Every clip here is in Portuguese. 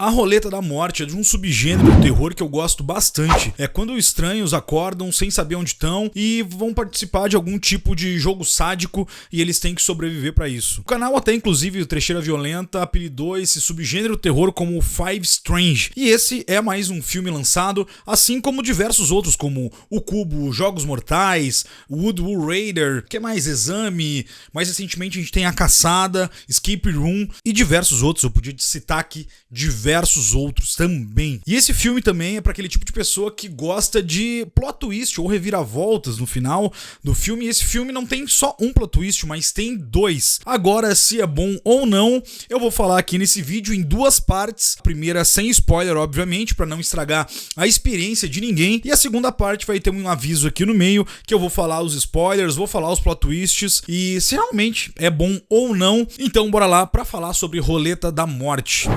A Roleta da Morte é de um subgênero do terror que eu gosto bastante. É quando estranhos acordam sem saber onde estão e vão participar de algum tipo de jogo sádico e eles têm que sobreviver pra isso. O canal até, inclusive, o Trecheira Violenta, apelidou esse subgênero do terror como Five Strange. E esse é mais um filme lançado, assim como diversos outros, como O Cubo, Jogos Mortais, Woodward Raider, que é mais Exame, mais recentemente a gente tem A Caçada, Escape Room e diversos outros. Eu podia citar aqui diversos outros também. E esse filme também é para aquele tipo de pessoa que gosta de plot twist ou reviravoltas no final do filme. E esse filme não tem só um plot twist, mas tem dois. Agora, se é bom ou não, eu vou falar aqui nesse vídeo em duas partes. A primeira sem spoiler, obviamente, para não estragar a experiência de ninguém. E a segunda parte vai ter um aviso aqui no meio, que eu vou falar os spoilers, vou falar os plot twists e se realmente é bom ou não. Então bora lá para falar sobre Roleta da Morte.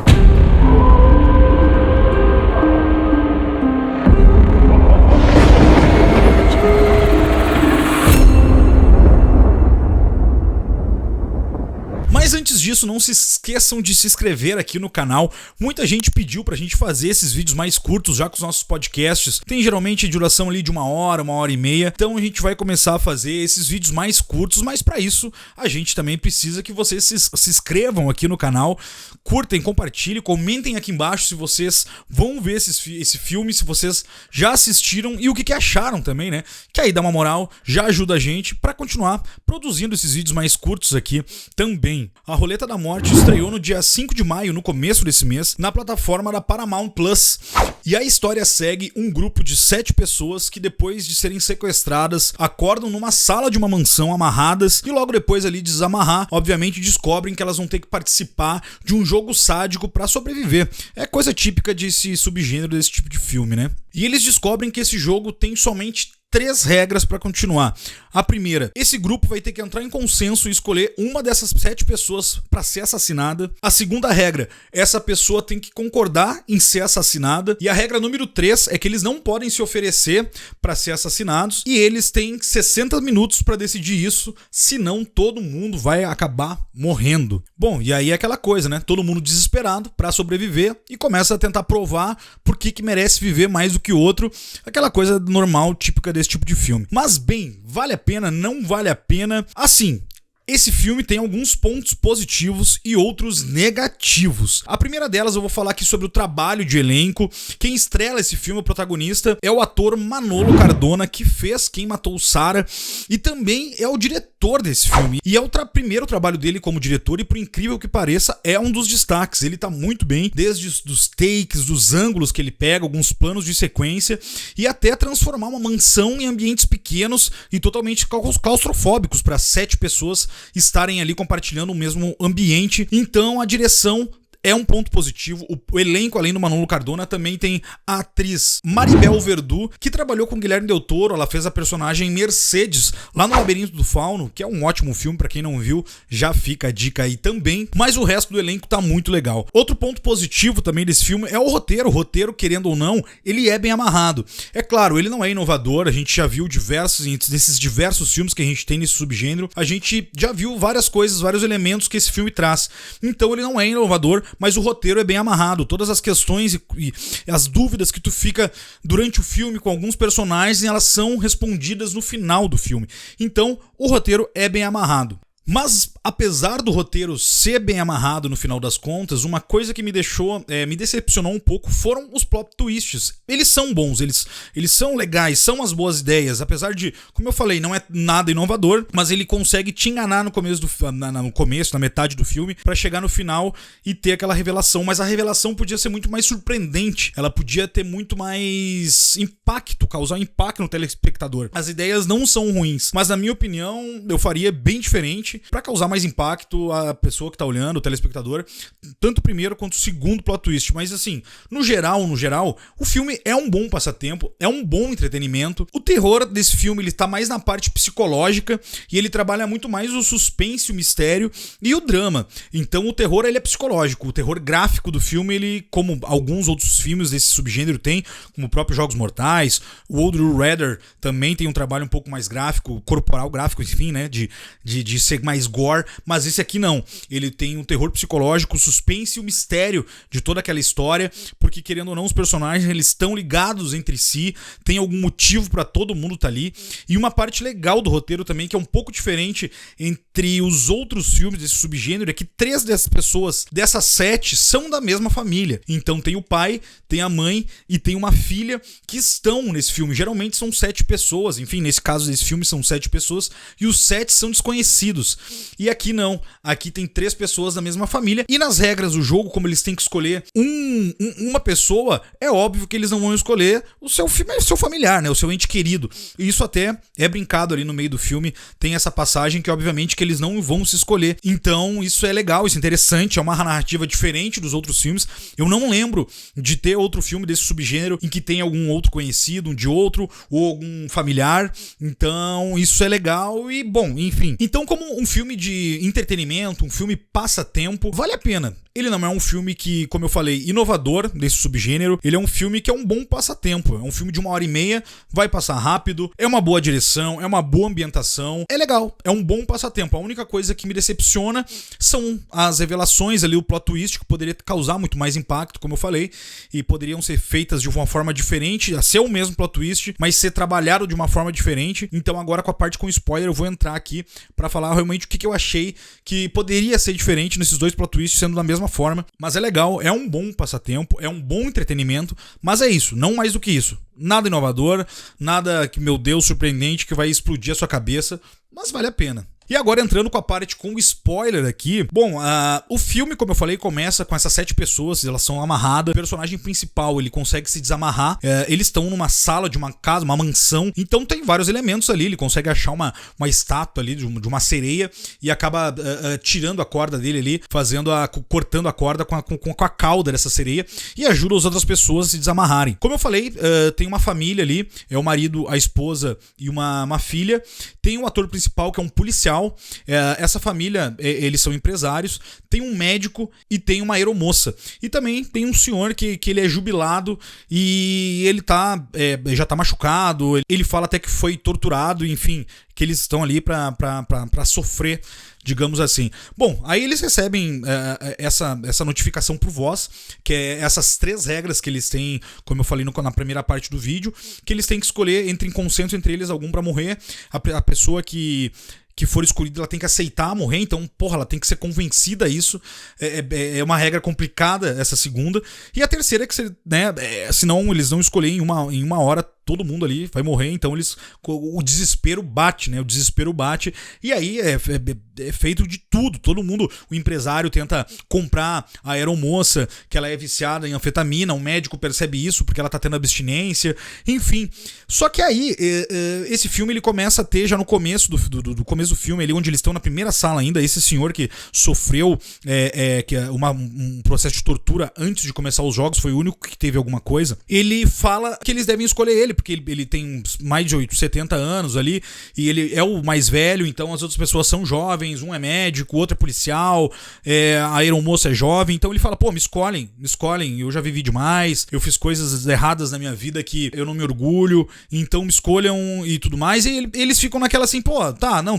Mas antes disso, não se esqueçam de se inscrever aqui no canal. Muita gente pediu pra gente fazer esses vídeos mais curtos, já que os nossos podcasts tem geralmente duração ali de 1 hora e meia. Então a gente vai começar a fazer esses vídeos mais curtos, mas pra isso a gente também precisa que vocês se inscrevam aqui no canal, curtem, compartilhem, comentem aqui embaixo se vocês vão ver esse filme, se vocês já assistiram e o que acharam também, né? Que aí dá uma moral, já ajuda a gente pra continuar produzindo esses vídeos mais curtos aqui também. A Roleta da Morte estreou no dia 5 de maio, no começo desse mês, na plataforma da Paramount Plus. E a história segue um grupo de 7 pessoas que, depois de serem sequestradas, acordam numa sala de uma mansão amarradas e logo depois ali de desamarrar, obviamente descobrem que elas vão ter que participar de um jogo sádico para sobreviver. É coisa típica desse subgênero, desse tipo de filme, né? E eles descobrem que esse jogo tem somente 3 regras para continuar. A primeira, esse grupo vai ter que entrar em consenso e escolher uma dessas 7 pessoas para ser assassinada. A segunda regra, essa pessoa tem que concordar em ser assassinada. E a regra número 3 é que eles não podem se oferecer para ser assassinados e eles têm 60 minutos para decidir isso, senão todo mundo vai acabar morrendo. Bom, e aí é aquela coisa, né? Todo mundo desesperado para sobreviver e começa a tentar provar por que merece viver mais do que o outro. Aquela coisa normal, típica desse tipo de filme. Mas bem, vale a pena, não vale a pena? Assim, esse filme tem alguns pontos positivos e outros negativos. A primeira delas eu vou falar aqui sobre o trabalho de elenco. Quem estrela esse filme, o protagonista, é o ator Manolo Cardona, que fez Quem Matou Sarah e também é o diretor desse filme. E é o primeiro trabalho dele como diretor e, por incrível que pareça, é um dos destaques. Ele tá muito bem, desde os takes, dos ângulos que ele pega, alguns planos de sequência e até transformar uma mansão em ambientes pequenos e totalmente claustrofóbicos para 7 pessoas estarem ali compartilhando o mesmo ambiente. Então a direção é um ponto positivo. O elenco, além do Manolo Cardona, também tem a atriz Maribel Verdú, que trabalhou com Guilherme Del Toro. Ela fez a personagem Mercedes lá no Labirinto do Fauno, que é um ótimo filme, pra quem não viu, já fica a dica aí também. Mas o resto do elenco tá muito legal. Outro ponto positivo também desse filme é o roteiro. O roteiro, querendo ou não, ele é bem amarrado. É claro, ele não é inovador, a gente já viu desses diversos filmes que a gente tem nesse subgênero, a gente já viu várias coisas, vários elementos que esse filme traz. Então ele não é inovador, mas o roteiro é bem amarrado. Todas as questões e as dúvidas que tu fica durante o filme com alguns personagens, elas são respondidas no final do filme. Então, o roteiro é bem amarrado. Mas, apesar do roteiro ser bem amarrado no final das contas, uma coisa que me decepcionou um pouco foram os plot twists. Eles são bons, eles são legais, são as boas ideias, apesar de, como eu falei, não é nada inovador, mas ele consegue te enganar no começo, na metade do filme, pra chegar no final e ter aquela revelação. Mas a revelação podia ser muito mais surpreendente, ela podia ter muito mais impacto, causar impacto no telespectador. As ideias não são ruins, mas na minha opinião, eu faria bem diferente, para causar mais impacto a pessoa que tá olhando, o telespectador, tanto o primeiro quanto o segundo plot twist. Mas assim, no geral, o filme é um bom passatempo, é um bom entretenimento. O terror desse filme, ele tá mais na parte psicológica e ele trabalha muito mais o suspense, o mistério e o drama. Então o terror, ele é psicológico. O terror gráfico do filme, ele, como alguns outros filmes desse subgênero tem, como o próprio Jogos Mortais, o Woodward Raider também tem um trabalho um pouco mais gráfico, corporal gráfico, enfim, né, de mais gore, mas esse aqui não. Ele tem um terror psicológico, o suspense e o mistério de toda aquela história, porque querendo ou não, os personagens eles estão ligados entre si, tem algum motivo pra todo mundo tá ali. E uma parte legal do roteiro também, que é um pouco diferente entre os outros filmes desse subgênero, é que 3 dessas pessoas, dessas 7, são da mesma família. Então tem o pai, tem a mãe e tem uma filha que estão nesse filme. Geralmente são 7 pessoas, enfim, nesse caso desse filme são 7 pessoas e os 7 são desconhecidos. E aqui não, aqui tem 3 pessoas da mesma família e nas regras do jogo, como eles têm que escolher uma pessoa, é óbvio que eles não vão escolher o seu familiar, né, o seu ente querido. E isso até é brincado ali no meio do filme, tem essa passagem que obviamente que eles não vão se escolher. Então isso é legal, isso é interessante, é uma narrativa diferente dos outros filmes. Eu não lembro de ter outro filme desse subgênero em que tem algum outro conhecido, um de outro, ou algum familiar. Então isso é legal e bom, enfim. Então como um filme de entretenimento, um filme passatempo, vale a pena. Ele não é um filme que, como eu falei, inovador desse subgênero. Ele é um filme que é um bom passatempo. É um filme de 1h30, vai passar rápido, é uma boa direção, é uma boa ambientação. É legal, é um bom passatempo. A única coisa que me decepciona são as revelações ali, o plot twist, que poderia causar muito mais impacto, como eu falei, e poderiam ser feitas de uma forma diferente, a ser o mesmo plot twist, mas ser trabalhado de uma forma diferente. Então agora com a parte com spoiler eu vou entrar aqui pra falar realmente o que eu achei que poderia ser diferente nesses 2 plot twists sendo da mesma forma, mas é legal, é um bom passatempo, é um bom entretenimento, mas é isso, não mais do que isso. Nada inovador, nada que, meu Deus, surpreendente, que vai explodir a sua cabeça, mas vale a pena. E agora entrando com a parte com spoiler aqui. Bom, o filme, como eu falei, começa com essas 7 pessoas, elas são amarradas. O personagem principal, ele consegue se desamarrar. Eles estão numa sala de uma casa, uma mansão. Então tem vários elementos ali. Ele consegue achar uma estátua ali de uma sereia e acaba tirando a corda dele ali, cortando a corda com a cauda dessa sereia e ajuda as outras pessoas a se desamarrarem. Como eu falei, tem uma família ali, é o marido, a esposa e uma filha. Tem um ator principal que é um policial. Essa família, eles são empresários, tem um médico e tem uma aeromoça. E também tem um senhor que ele é jubilado e ele já tá machucado, ele fala até que foi torturado, enfim, que eles estão ali pra sofrer, digamos assim. Bom, aí eles recebem essa notificação por voz, que é essas 3 regras que eles têm, como eu falei na primeira parte do vídeo, que eles têm que escolher em consenso entre eles algum pra morrer. A pessoa que for escolhida, ela tem que aceitar morrer, então, ela tem que ser convencida a isso. É uma regra complicada essa segunda. E a terceira é que, senão eles não escolherem em uma hora, todo mundo ali vai morrer, então o desespero bate, né? O desespero bate, e aí é feito de tudo, todo mundo, o empresário tenta comprar a aeromoça, que ela é viciada em anfetamina, o médico percebe isso porque ela tá tendo abstinência, enfim. Só que aí, esse filme ele começa a ter, já no começo do começo do filme, ali onde eles estão na primeira sala ainda, esse senhor que sofreu um processo de tortura antes de começar os jogos, foi o único que teve alguma coisa, ele fala que eles devem escolher ele, porque ele tem mais de 70 anos ali, e ele é o mais velho, então as outras pessoas são jovens, um é médico, o outro é policial, a aeromoça é jovem, então ele fala, me escolhem, eu já vivi demais, eu fiz coisas erradas na minha vida que eu não me orgulho, então me escolham e tudo mais, e eles ficam naquela assim,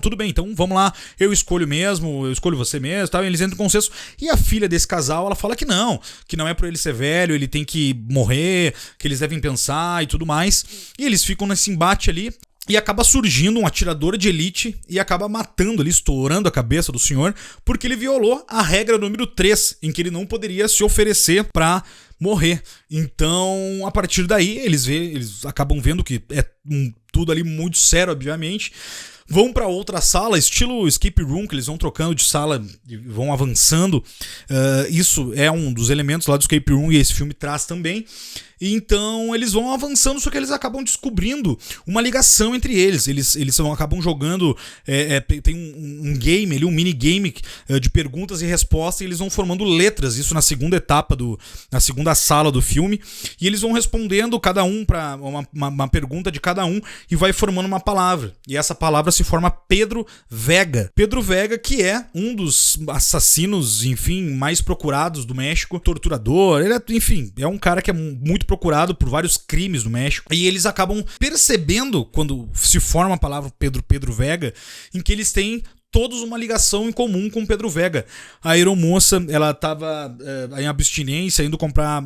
tudo bem, então vamos lá, eu escolho mesmo, eu escolho você mesmo, tá? Eles entram em consenso, e a filha desse casal, ela fala que não é pra ele ser velho, ele tem que morrer, que eles devem pensar e tudo mais. E eles ficam nesse embate ali e acaba surgindo um atirador de elite e acaba matando ali, estourando a cabeça do senhor, porque ele violou a regra número 3, em que ele não poderia se oferecer pra morrer. Então, a partir daí, eles acabam vendo que é tudo ali muito sério, obviamente. Vão pra outra sala, estilo escape room, que eles vão trocando de sala e vão avançando. Isso é um dos elementos lá do escape room e esse filme traz também. Então eles vão avançando, só que eles acabam descobrindo uma ligação entre eles. Eles acabam jogando, tem um game ali, um minigame de perguntas e respostas, e eles vão formando letras, isso na segunda etapa, na segunda sala do filme, e eles vão respondendo cada um para uma pergunta de cada um e vai formando uma palavra. E essa palavra se forma Pedro Vega. Pedro Vega, que é um dos assassinos, enfim, mais procurados do México, torturador, ele é um cara que é muito procurado por vários crimes no México, e eles acabam percebendo, quando se forma a palavra Pedro Vega, em que eles têm todos uma ligação em comum com o Pedro Vega. A aeromoça, ela tava em abstinência, indo comprar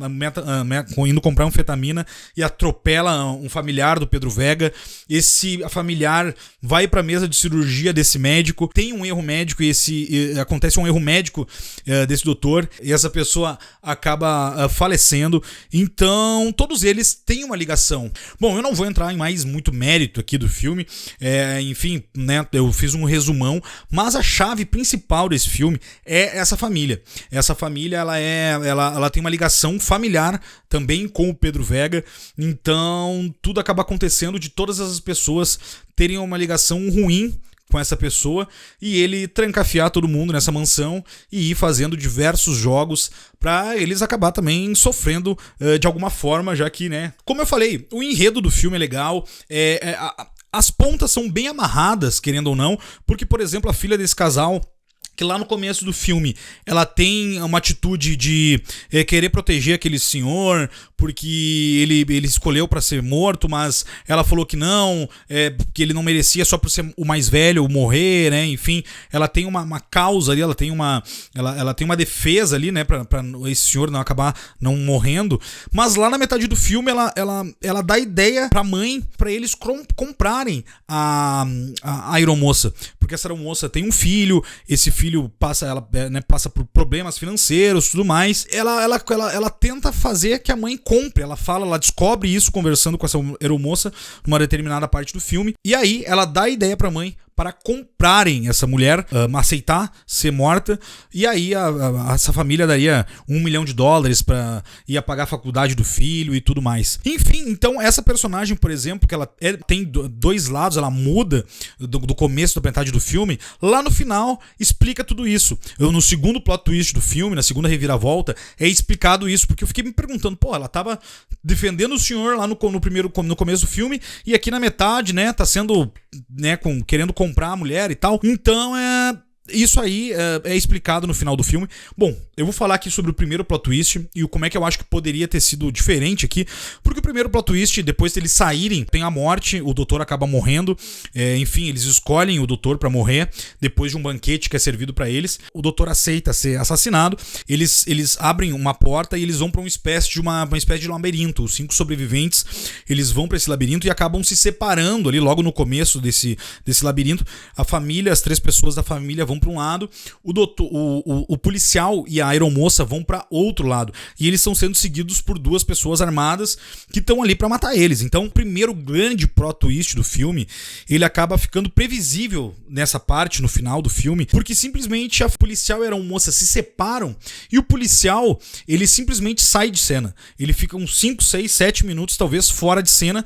anfetamina e atropela um familiar do Pedro Vega. Esse familiar vai pra mesa de cirurgia desse médico, tem um erro médico e acontece um erro médico desse doutor e essa pessoa acaba falecendo. Então, todos eles têm uma ligação. Bom, eu não vou entrar em mais muito mérito aqui do filme, enfim, né, eu fiz um resumão, mas a chave principal desse filme é essa família. Essa família, ela tem uma ligação familiar também com o Pedro Vega, então tudo acaba acontecendo de todas as pessoas terem uma ligação ruim com essa pessoa e ele trancafiar todo mundo nessa mansão e ir fazendo diversos jogos pra eles acabar também sofrendo de alguma forma, já que, né, como eu falei, o enredo do filme é legal, as pontas são bem amarradas, querendo ou não, porque, por exemplo, a filha desse casal, que lá no começo do filme ela tem uma atitude de querer proteger aquele senhor porque ele escolheu pra ser morto, mas ela falou que não, que ele não merecia só por ser o mais velho morrer, né? Enfim, ela tem uma causa ali, ela tem uma defesa ali, né, pra esse senhor não acabar não morrendo. Mas lá na metade do filme ela dá ideia pra mãe pra eles comprarem a aeromoça, porque essa aeromoça tem um filho, esse filho passa por problemas financeiros, tudo mais. Ela tenta fazer que a mãe compre, ela descobre isso conversando com essa aeromoça numa determinada parte do filme, e aí ela dá a ideia pra mãe para comprarem essa mulher, aceitar ser morta, e aí essa família daria $1 milhão para ir pagar a faculdade do filho e tudo mais. Enfim, então essa personagem, por exemplo, que ela tem dois lados, ela muda do começo da metade do filme, lá no final explica tudo isso. No segundo plot twist do filme, na segunda reviravolta, é explicado isso, porque eu fiquei me perguntando, ela tava defendendo o senhor lá no começo do filme, e aqui na metade, né, tá sendo, né, querendo comprar a mulher e tal. Então isso aí é explicado no final do filme. Bom, eu vou falar aqui sobre o primeiro plot twist e como é que eu acho que poderia ter sido diferente aqui, porque o primeiro plot twist, depois deles saírem, tem a morte, o doutor acaba morrendo, enfim, eles escolhem o doutor pra morrer, depois de um banquete que é servido pra eles, o doutor aceita ser assassinado, eles abrem uma porta e eles vão pra uma espécie de labirinto. Os 5 sobreviventes, eles vão pra esse labirinto e acabam se separando ali logo no começo desse labirinto. A família, as 3 pessoas da família vão para um lado, o policial e a aeromoça vão para outro lado, e eles estão sendo seguidos por 2 pessoas armadas que estão ali para matar eles. Então, o primeiro grande plot twist do filme, ele acaba ficando previsível nessa parte, no final do filme, porque simplesmente a policial e a aeromoça se separam e o policial, ele simplesmente sai de cena. Ele fica uns 5, 6, 7 minutos talvez fora de cena,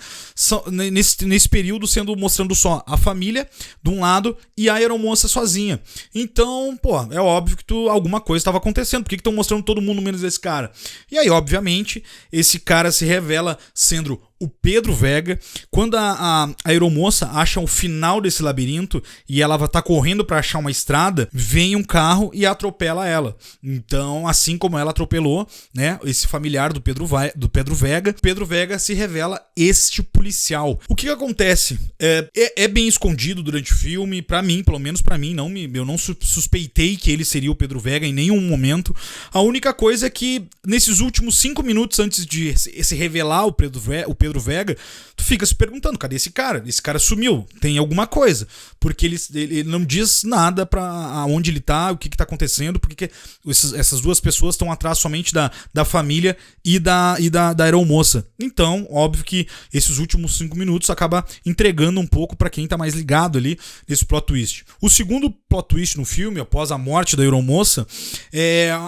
nesse período mostrando só a família de um lado e a aeromoça sozinha. Então, é óbvio que alguma coisa estava acontecendo. Por que estão mostrando todo mundo menos esse cara? E aí, obviamente, esse cara se revela sendo o Pedro Vega. Quando a aeromoça acha o final desse labirinto e ela tá correndo pra achar uma estrada, vem um carro e atropela ela. Então, assim como ela atropelou, né, esse familiar do Pedro Vega se revela este policial. O que acontece? É bem escondido durante o filme, pra mim, pelo menos pra mim, eu não suspeitei que ele seria o Pedro Vega em nenhum momento. A única coisa é que nesses últimos 5 minutos antes de se revelar o Pedro Vega, tu fica se perguntando, cadê esse cara? Esse cara sumiu, tem alguma coisa, porque ele não diz nada pra aonde ele tá, o que tá acontecendo, porque essas 2 pessoas estão atrás somente da família e da aeromoça. Então, óbvio que esses últimos 5 minutos acaba entregando um pouco pra quem tá mais ligado ali nesse plot twist. O segundo plot twist no filme, após a morte da aeromoça,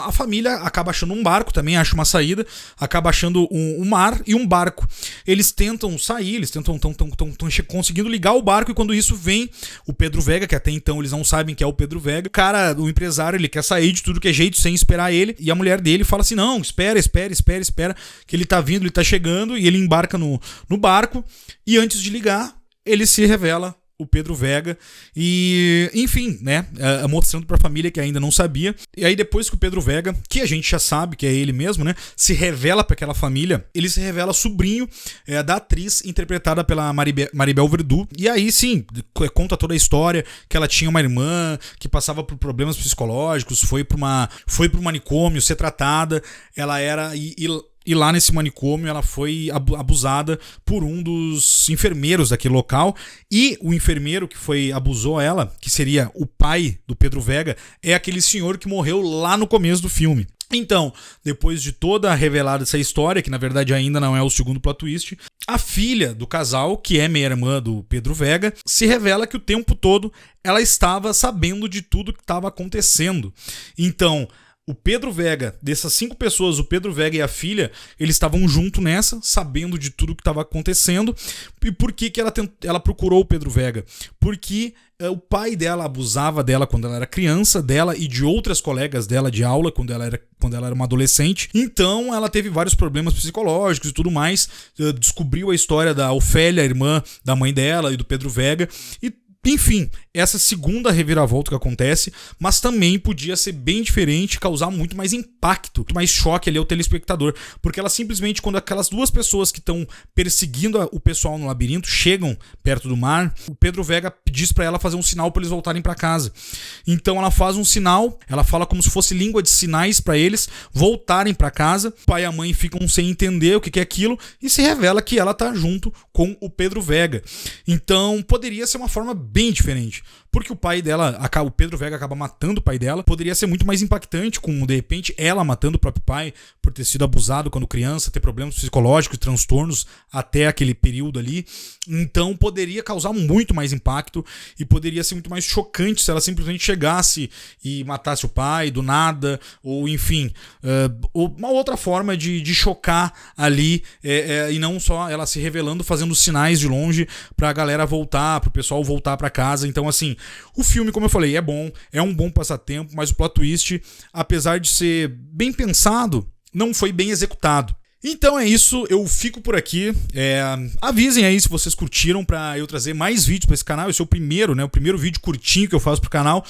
a família acaba achando um barco, também acha uma saída, acaba achando um mar e um barco. Eles tentam sair, eles estão conseguindo ligar o barco, e quando isso vem o Pedro Vega, que até então eles não sabem que é o Pedro Vega. O empresário, ele quer sair de tudo que é jeito sem esperar ele, e a mulher dele fala assim, não, espera, que ele tá vindo, ele tá chegando, e ele embarca no barco, e antes de ligar, ele se revela o Pedro Vega e, enfim, né, mostrando pra família que ainda não sabia. E aí depois que o Pedro Vega, que a gente já sabe que é ele mesmo, né, se revela pra aquela família, ele se revela sobrinho da atriz interpretada pela Maribel Verdú. E aí sim, conta toda a história, que ela tinha uma irmã que passava por problemas psicológicos, foi pro manicômio ser tratada, ela era... E lá nesse manicômio ela foi abusada por um dos enfermeiros daquele local. E o enfermeiro que abusou ela, que seria o pai do Pedro Vega, é aquele senhor que morreu lá no começo do filme. Então, depois de toda a revelada essa história, que na verdade ainda não é o segundo plot twist, a filha do casal, que é meia-irmã do Pedro Vega, se revela que o tempo todo ela estava sabendo de tudo que estava acontecendo. Então... o Pedro Vega, dessas 5 pessoas, o Pedro Vega e a filha, eles estavam junto nessa, sabendo de tudo que estava acontecendo. E por que ela procurou o Pedro Vega? Porque o pai dela abusava dela quando ela era criança, dela e de outras colegas dela de aula quando ela era uma adolescente. Então ela teve vários problemas psicológicos e tudo mais. Descobriu a história da Ofélia, a irmã da mãe dela, e do Pedro Vega. E enfim, essa segunda reviravolta que acontece, mas também podia ser bem diferente, causar muito mais impacto, muito mais choque ali ao telespectador, porque ela simplesmente, quando aquelas 2 pessoas que estão perseguindo o pessoal no labirinto chegam perto do mar, o Pedro Vega diz pra ela fazer um sinal pra eles voltarem pra casa. Então ela faz um sinal, ela fala como se fosse língua de sinais pra eles voltarem pra casa. O pai e a mãe ficam sem entender o que é aquilo e se revela que ela tá junto com o Pedro Vega. Então poderia ser uma forma bem diferente, porque o pai dela, o Pedro Vega acaba matando o pai dela. Poderia ser muito mais impactante, com de repente ela matando o próprio pai por ter sido abusado quando criança, ter problemas psicológicos, transtornos até aquele período ali. Então poderia causar muito mais impacto e poderia ser muito mais chocante se ela simplesmente chegasse e matasse o pai do nada, ou enfim, uma outra forma de chocar ali, e não só ela se revelando, fazendo sinais de longe pra galera voltar, pro pessoal voltar pra casa. Então assim, o filme, como eu falei, é um bom passatempo, mas o plot twist, apesar de ser bem pensado, não foi bem executado. Então é isso, eu fico por aqui. Avisem aí se vocês curtiram pra eu trazer mais vídeos pra esse canal. Esse é o primeiro vídeo curtinho que eu faço pro canal.